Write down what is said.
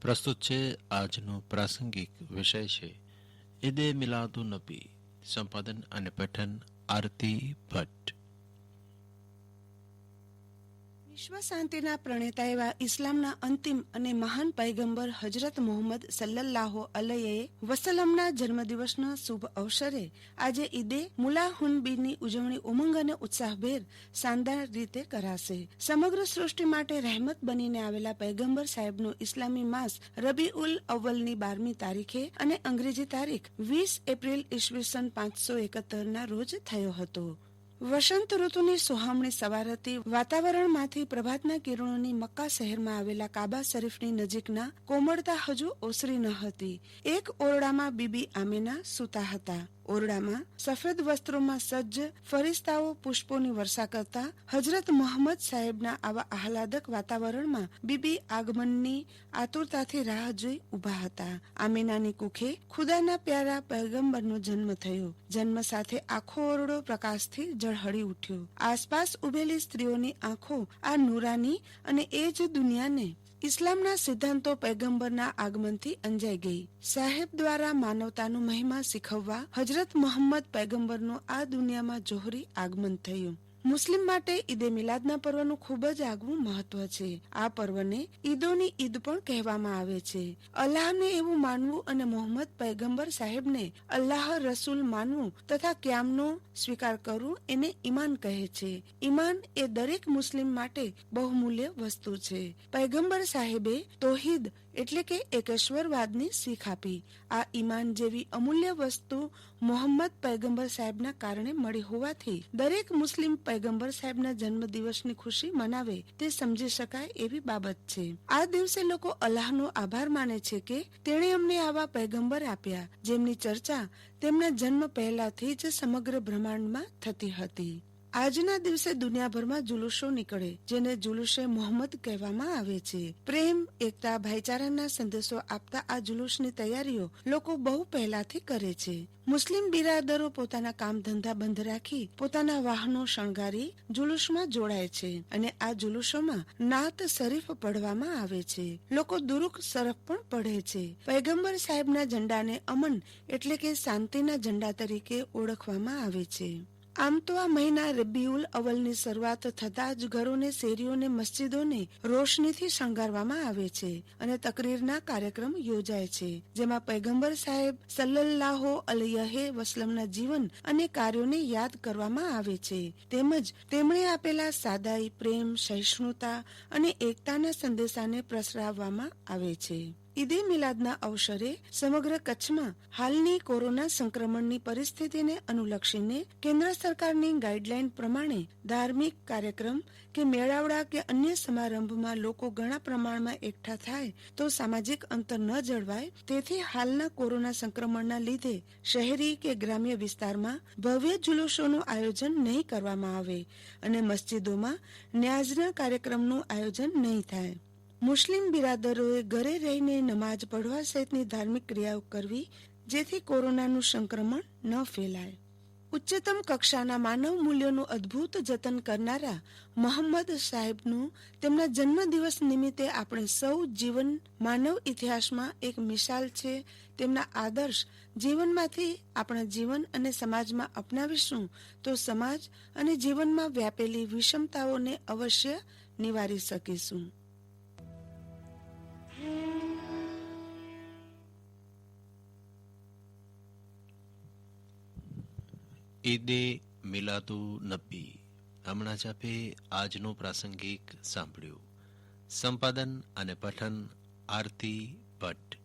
પ્રસ્તુત છે આજનો પ્રાસંગિક વિષય છે ઈદે મિલાદુન નબી. સંપાદન અને પઠન આરતી ભટ્ટ. વિશ્વ શાંતિના પ્રણેતા એવા ઇસ્લામના અંતિમ અને મહાન પૈગંબર હજરત મુહમ્મદ સલ્લલ્લાહુ અલૈહિ વસલ્લમના જન્મદિવસના શુભ અવસરે આજે ઈદે મુલાહુનબીની ઉજવણી ઉમંગ અને ઉત્સાહભેર શાનદાર રીતે કરાશે. સમગ્ર સૃષ્ટિ માટે રહેમત બનીને આવેલા પૈગંબર સાહેબનો ઇસ્લામી માસ રબીઉલ અવ્વલની 12મી તારીખે અને અંગ્રેજી તારીખ 20 એપ્રિલ ઈસવીસન 571ના રોજ થયો હતો. વસંત ઋતુની સુહામણી સવાર હતી. વાતાવરણમાંથી પ્રભાતના કિરણોની મક્કા શહેરમાં આવેલા કાબા શરીફની નજીકના કોમળતા હજુ ઓસરી ન હતી. એક ઓરડામાં બીબી આમીના સૂતા હતા. ઓરડામાં સફેદ વસ્ત્રોમાં સજ્જ ફરિસ્તાઓ પુષ્પોની વર્ષા કરતા હજરત મુહમ્મદ સાહેબના આવા આહલાદક વાતાવરણમાં બીબી આગમનની આતુરતાથી રાહ જોઈ ઊભા હતા. આમીનાની કુખે ખુદાના પ્યારા પૈગંબરનો જન્મ થયો. જન્મ સાથે આખો ઓરડો પ્રકાશથી ઝળહળી ઉઠ્યો. આસપાસ ઉભેલી સ્ત્રીઓની આંખો આ નુરાની અને એ જ દુનિયાને ઇસ્લામના સિદ્ધાંતો પૈગંબરના આગમનથી અંજાઈ ગઈ. સાહેબ દ્વારા માનવતાનો મહિમા શીખવવા હજરત મુહમ્મદ પૈગંબરનું આ દુનિયામાં જોહરી આગમન થયું. મુસ્લિમ માટે ઈદે મિલાદના પર્વનું ખૂબ જ આગવું મહત્વ છે. આ પર્વને ઈદોની ઈદ પણ કહેવામાં આવે છે. અલ્લાહને એવું માનવું અને મોહમ્મદ પૈગંબર સાહેબને અલ્લાહ રસૂલ માનવું તથા ક્યામનો સ્વીકાર કરવું એને ઈમાન કહે છે. ઈમાન એ દરેક મુસ્લિમ માટે બહુમૂલ્ય વસ્તુ છે. પૈગંબર સાહેબે તૌહીદ એટલે કે એકેશ્વરવાદની શીખ આપી. આ ઈમાન જેવી અમૂલ્ય વસ્તુ મોહમ્મદ પૈગંબર સાહેબના કારણે મળી હોવાથી દરેક મુસ્લિમ પૈગંબર સાહેબના જન્મદિવસની ખુશી મનાવે તે સમજી શકાય એવી બાબત છે. આ દિવસે લોકો અલ્લાહનો આભાર માને છે કે તેણે અમને આવા પૈગંબર આપ્યા જેમની ચર્ચા તેમના જન્મ પહેલાથી જ સમગ્ર બ્રહ્માંડમાં થતી હતી. આજના દિવસે દુનિયાભરમાં જુલુસો નીકળે જેને જુલુસે મોહમ્મદ કહેવામાં આવે છે. પ્રેમ, એકતા, ભાઈચારાના સંદેશો આપતા આ જુલુસની તૈયારીઓ લોકો બહુ પહેલાથી કરે છે. મુસ્લિમ બિરાદરો પોતાના કામ ધંધા બંધ રાખી પોતાના વાહનો શણગારી જુલુસમાં જોડાય છે અને આ જુલુસોમાં નાત શરીફ પઢવામાં આવે છે. લોકો દુરુક શરફ પણ પઢે છે. પૈગંબર સાહેબના ઝંડાને અમન એટલે કે શાંતિના ઝંડા તરીકે ઓળખવામાં આવે છે. આમ તો આ મહિના રબીઉલ અવ્વલની શરૂઆત થતાં જ ઘરોને, શેરીઓને, મસ્જિદોને રોશનીથી શણગારવામાં આવે છે અને તકરીરના કાર્યક્રમ યોજાય છે જેમાં પૈગંબર સાહેબ સલ્લલ્લાહુ અલૈહિ વસલ્લમના જીવન અને કાર્યોને યાદ કરવામાં આવે છે તેમજ તેમણે આપેલા સાદાઈ, પ્રેમ, સહિષ્ણુતા અને એકતાના સંદેશાને પ્રસરાવવામાં આવે છે. ઈદે મિલાદના અવસરે સમગ્ર કચ્છમાં હાલની કોરોના સંક્રમણની પરિસ્થિતિને અનુલક્ષીને કેન્દ્ર સરકારની ગાઈડલાઈન પ્રમાણે ધાર્મિક કાર્યક્રમ કે મેળાવડા કે અન્ય સમારંભમાં લોકો ઘણા પ્રમાણમાં એકઠા થાય તો સામાજિક અંતર ન જળવાય તેથી હાલના કોરોના સંક્રમણના લીધે શહેરી કે ગ્રામ્ય વિસ્તારમાં ભવ્ય જુલુસોનું આયોજન નહીં કરવામાં આવે અને મસ્જિદોમાં ન્યાઝના કાર્યક્રમનું આયોજન નહીં થાય. મુસ્લિમ બિરાદરોએ ઘરે રહીને નમાઝ પઢવા સહિતની ધાર્મિક ક્રિયાઓ કરવી જેથી કોરોનાનું સંક્રમણ ન ફેલાય. ઉચ્ચતમ કક્ષાના માનવ મૂલ્યોનું અદ્ભુત જતન કરનારા મોહમ્મદ સાહેબનું તેમના જન્મદિવસ નિમિત્તે આપણે સૌ જીવન માનવ ઇતિહાસમાં એક મિસાલ છે. તેમના આદર્શ જીવનમાંથી આપણા જીવન અને સમાજમાં અપનાવીશું તો સમાજ અને જીવનમાં વ્યાપેલી વિષમતાઓને અવશ્ય નિવારી શકીશું. ઈદે મિલાદુન નબી. હમણાં જ આપે આજનું પ્રાસંગિક સાંભળ્યું. સંપાદન અને પઠન આરતી ભટ્ટ.